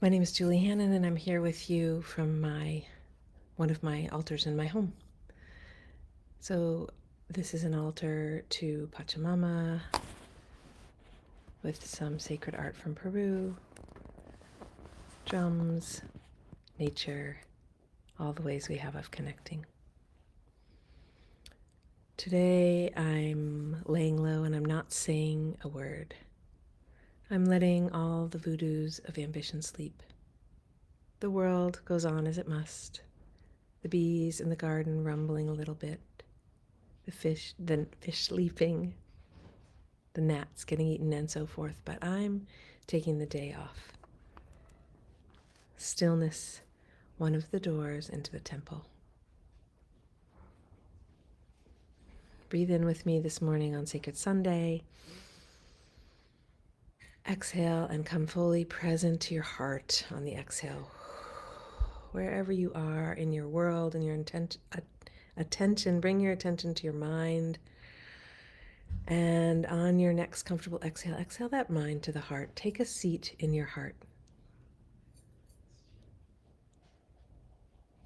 My name is Julie Hannon, and I'm here with you from one of my altars in my home. So this is an altar to Pachamama with some sacred art from Peru, drums, nature, all the ways we have of connecting. Today I'm laying low and I'm not saying a word. I'm letting all the voodoos of ambition sleep. The world goes on as it must. The bees in the garden rumbling a little bit. The fish sleeping, the gnats getting eaten, and so forth. But I'm taking the day off. Stillness, one of the doors into the temple. Breathe in with me this morning on Sacred Sunday. Exhale and come fully present to your heart on the exhale. Wherever you are in your world and your attention, bring your attention to your mind. And on your next comfortable exhale, exhale that mind to the heart. Take a seat in your heart.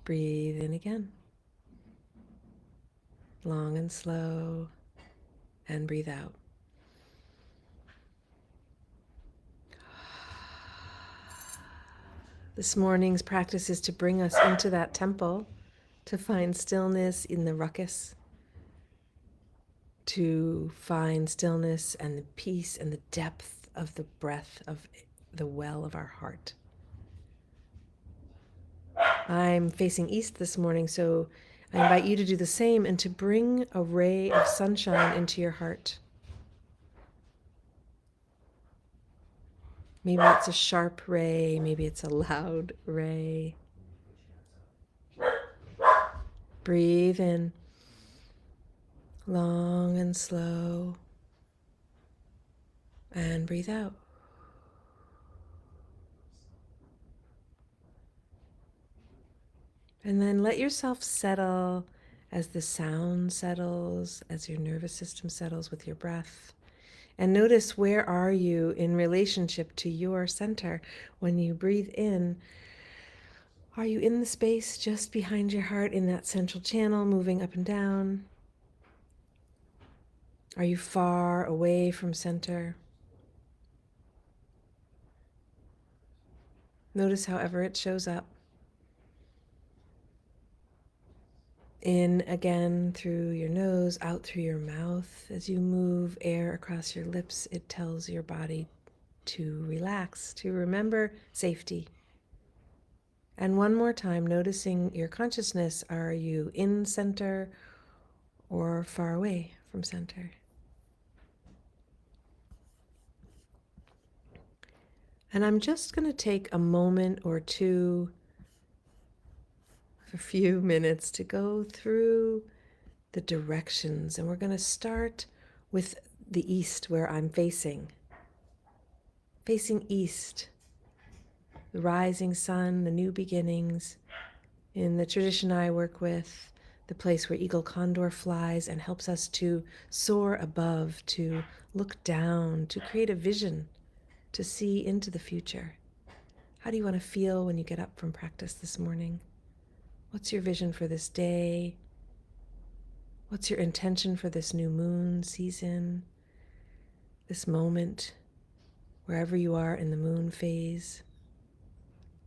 Breathe in again. Long and slow. And breathe out. This morning's practice is to bring us into that temple, to find stillness in the ruckus, to find stillness and the peace and the depth of the breath of the well of our heart. I'm facing east this morning, so I invite you to do the same and to bring a ray of sunshine into your heart. Maybe it's a sharp ray, maybe it's a loud ray. Breathe in, long and slow, and breathe out. And then let yourself settle as the sound settles, as your nervous system settles with your breath. And notice, where are you in relationship to your center? When you breathe in, are you in the space just behind your heart in that central channel, moving up and down? Are you far away from center? Notice however it shows up. In again through your nose, out through your mouth. As you move air across your lips, it tells your body to relax, to remember safety. And one more time, noticing your consciousness. Are you in center or far away from center? And I'm just going to take a moment or two, a few minutes, to go through the directions. And we're going to start with the east, where I'm facing east, the rising sun, the new beginnings. In the tradition I work with, the place where eagle condor flies and helps us to soar above, to look down, to create a vision, to see into the future. How do you want to feel when you get up from practice this morning? What's your vision for this day? What's your intention for this new moon season, this moment, wherever you are in the moon phase?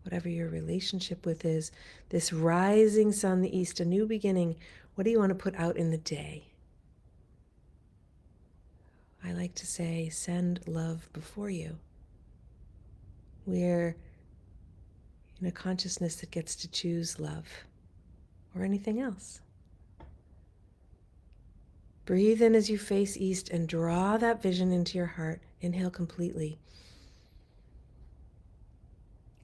Whatever your relationship with is, this rising sun, the east, a new beginning, what do you want to put out in the day? I like to say, send love before you. We're in a consciousness that gets to choose love or anything else. Breathe in as you face east and draw that vision into your heart. Inhale completely.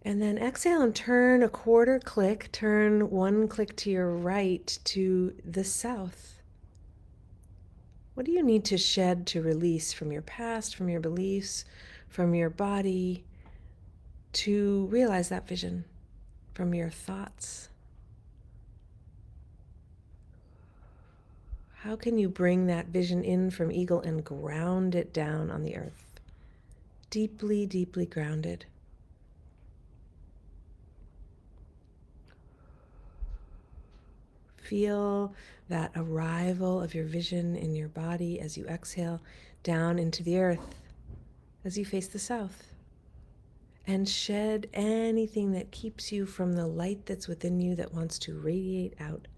And then exhale and turn a quarter click, turn one click to your right to the south. What do you need to shed, to release from your past, from your beliefs, from your body, to realize that vision, from your thoughts? How can you bring that vision in from eagle and ground it down on the earth? Deeply, deeply grounded. Feel that arrival of your vision in your body as you exhale down into the earth as you face the south. And shed anything that keeps you from the light that's within you that wants to radiate out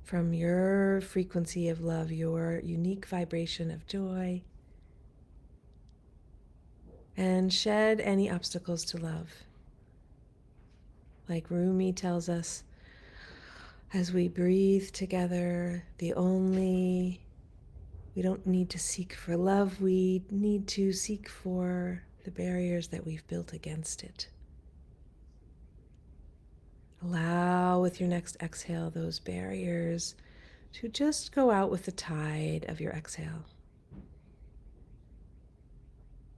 from your frequency of love, your unique vibration of joy. And shed any obstacles to love. Like Rumi tells us, as we breathe together, we don't need to seek for love, we need to seek for the barriers that we've built against it. Allow with your next exhale those barriers to just go out with the tide of your exhale.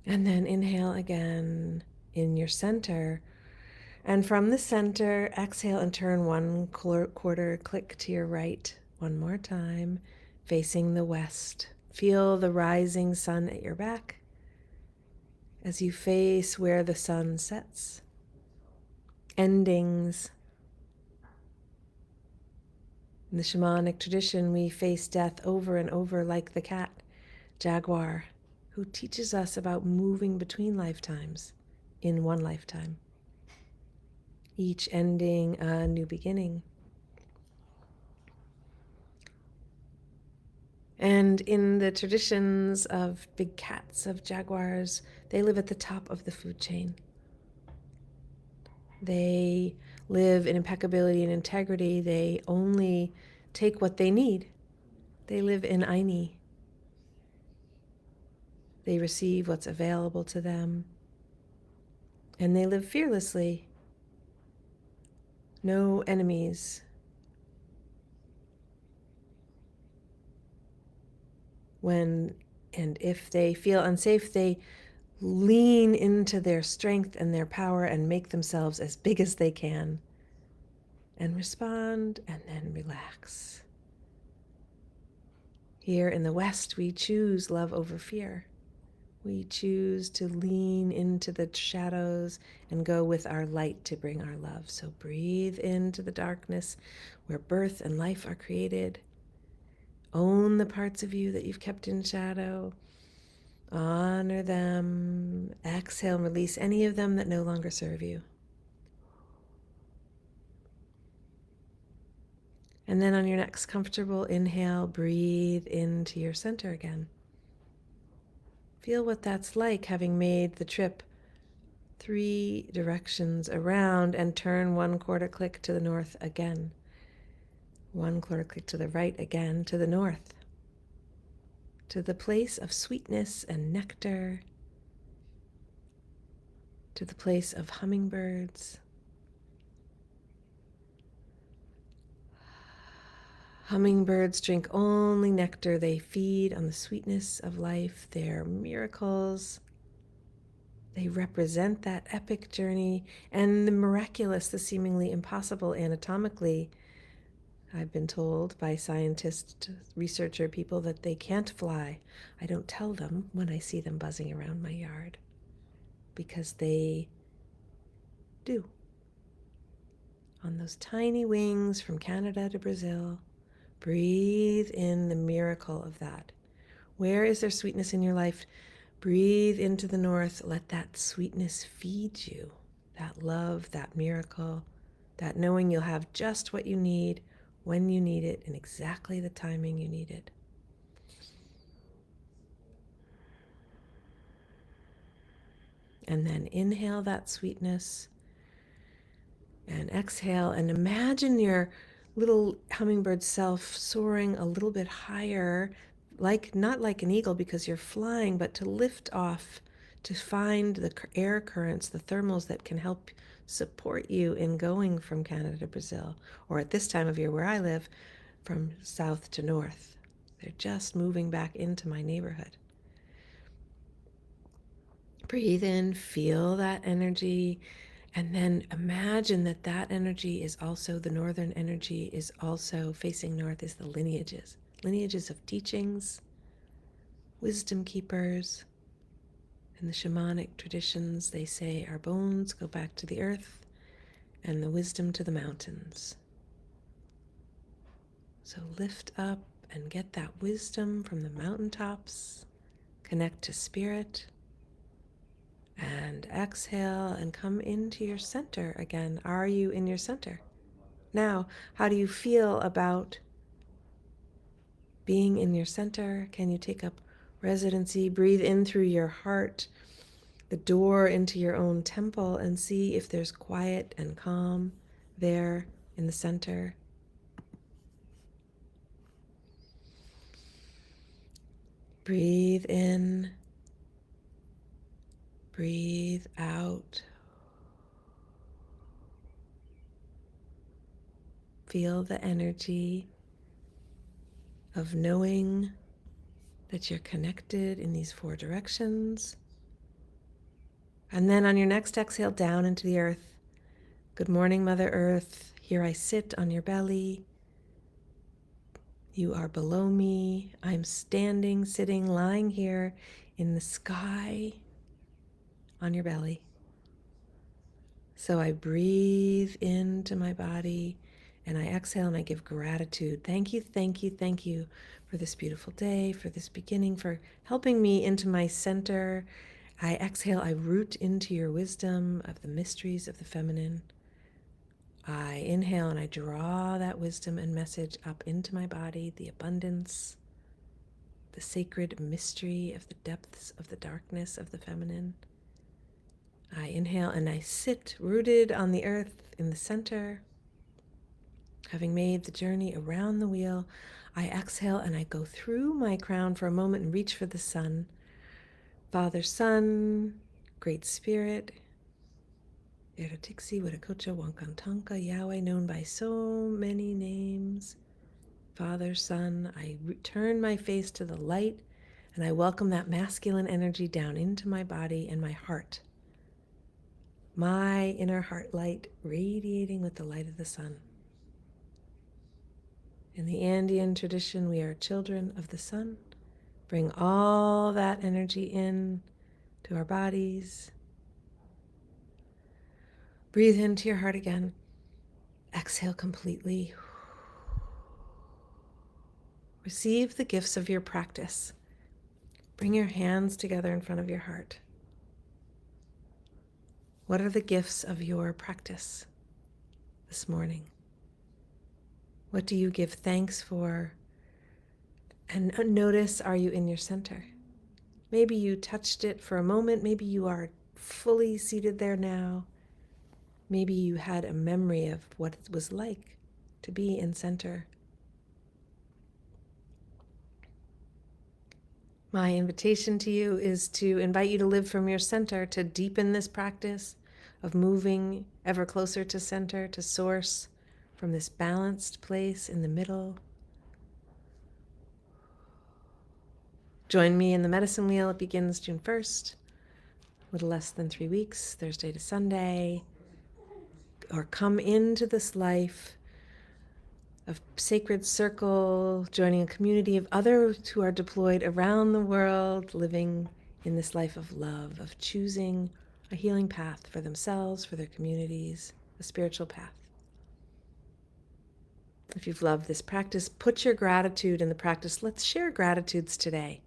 And then inhale again in your center. And from the center, exhale and turn 1/4 click to your right. One more time, facing the west. Feel the rising sun at your back as you face where the sun sets. Endings. In the shamanic tradition, we face death over and over like the cat, jaguar, who teaches us about moving between lifetimes in one lifetime. Each ending a new beginning. And in the traditions of big cats, of jaguars, they live at the top of the food chain. They live in impeccability and integrity. They only take what they need. They live in Aini. They receive what's available to them. And they live fearlessly. No enemies. When and if they feel unsafe, they lean into their strength and their power and make themselves as big as they can. And respond and then relax. Here in the West, we choose love over fear. We choose to lean into the shadows and go with our light to bring our love. So breathe into the darkness where birth and life are created. Own the parts of you that you've kept in shadow. Honor them. Exhale and release any of them that no longer serve you. And then on your next comfortable inhale, breathe into your center again. Feel what that's like, having made the trip 3 directions around, and turn 1/4 click to the north again. 1/4 click to the right again, to the north. To the place of sweetness and nectar. To the place of hummingbirds. Hummingbirds drink only nectar. They feed on the sweetness of life. They're miracles. They represent that epic journey and the miraculous, the seemingly impossible anatomically. I've been told by scientists, researcher people that they can't fly. I don't tell them when I see them buzzing around my yard because they do. On those tiny wings from Canada to Brazil, breathe in the miracle of that. Where is there sweetness in your life? Breathe into the north. Let that sweetness feed you. That love, that miracle, that knowing you'll have just what you need when you need it in exactly the timing you need it. And then inhale that sweetness and exhale and imagine your little hummingbird self soaring a little bit higher, like not like an eagle because you're flying, but to lift off, to find the air currents, the thermals that can help support you in going from Canada to Brazil, or at this time of year where I live, from south to north. They're just moving back into my neighborhood. Breathe in, feel that energy, and then imagine that that energy is also, the northern energy is also facing north, is the lineages. Lineages of teachings, wisdom keepers. In the shamanic traditions, they say our bones go back to the earth and the wisdom to the mountains. So lift up and get that wisdom from the mountaintops. Connect to spirit. And exhale and come into your center again. Are you in your center? Now, how do you feel about being in your center? Can you take up residency? Breathe in through your heart, the door into your own temple, and see if there's quiet and calm there in the center. Breathe in, breathe out. Feel the energy of knowing that you're connected in these 4 directions. And then on your next exhale, down into the earth. Good morning, Mother Earth. Here I sit on your belly. You are below me. I'm standing, sitting, lying here in the sky on your belly. So I breathe into my body and I exhale and I give gratitude. Thank you, thank you, thank you for this beautiful day, for this beginning, for helping me into my center. I exhale, I root into your wisdom of the mysteries of the feminine. I inhale and I draw that wisdom and message up into my body, the abundance, the sacred mystery of the depths of the darkness of the feminine. I inhale and I sit rooted on the earth in the center. Having made the journey around the wheel, I exhale and I go through my crown for a moment and reach for the sun. Father, Sun, Great Spirit, Erotixi, Wiracocha, Wankantanka, Yahweh, known by so many names. Father, Sun, I turn my face to the light and I welcome that masculine energy down into my body and my heart. My inner heart light radiating with the light of the sun. In the Andean tradition, we are children of the sun. Bring all that energy in to our bodies. Breathe into your heart again. Exhale completely. Receive the gifts of your practice. Bring your hands together in front of your heart. What are the gifts of your practice this morning? What do you give thanks for? And notice, are you in your center? Maybe you touched it for a moment. Maybe you are fully seated there now. Maybe you had a memory of what it was like to be in center. My invitation to you is to invite you to live from your center, to deepen this practice of moving ever closer to center, to source from this balanced place in the middle. Join me in the medicine wheel. It begins June 1st, a little less than 3 weeks, Thursday to Sunday. Or come into this life of sacred circle, joining a community of others who are deployed around the world, living in this life of love, of choosing a healing path for themselves, for their communities, a spiritual path. If you've loved this practice, put your gratitude in the practice. Let's share gratitudes today.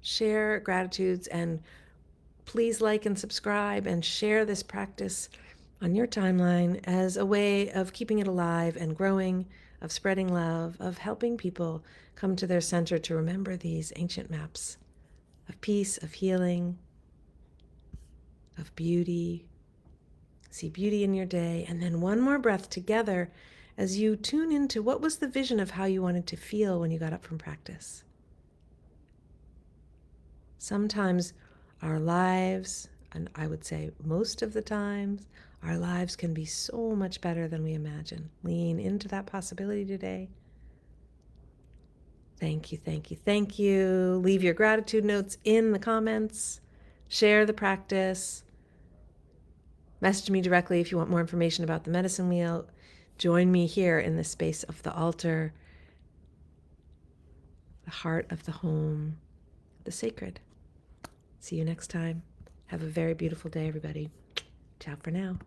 Share gratitudes, and please like and subscribe and share this practice on your timeline as a way of keeping it alive and growing, of spreading love, of helping people come to their center to remember these ancient maps of peace, of healing, of beauty. See beauty in your day. And then one more breath together as you tune into what was the vision of how you wanted to feel when you got up from practice. Sometimes our lives, and I would say most of the times, our lives can be so much better than we imagine. Lean into that possibility today. Thank you, thank you, thank you. Leave your gratitude notes in the comments. Share the practice. Message me directly if you want more information about the medicine wheel. Join me here in the space of the altar, the heart of the home, the sacred. See you next time. Have a very beautiful day, everybody. Ciao for now.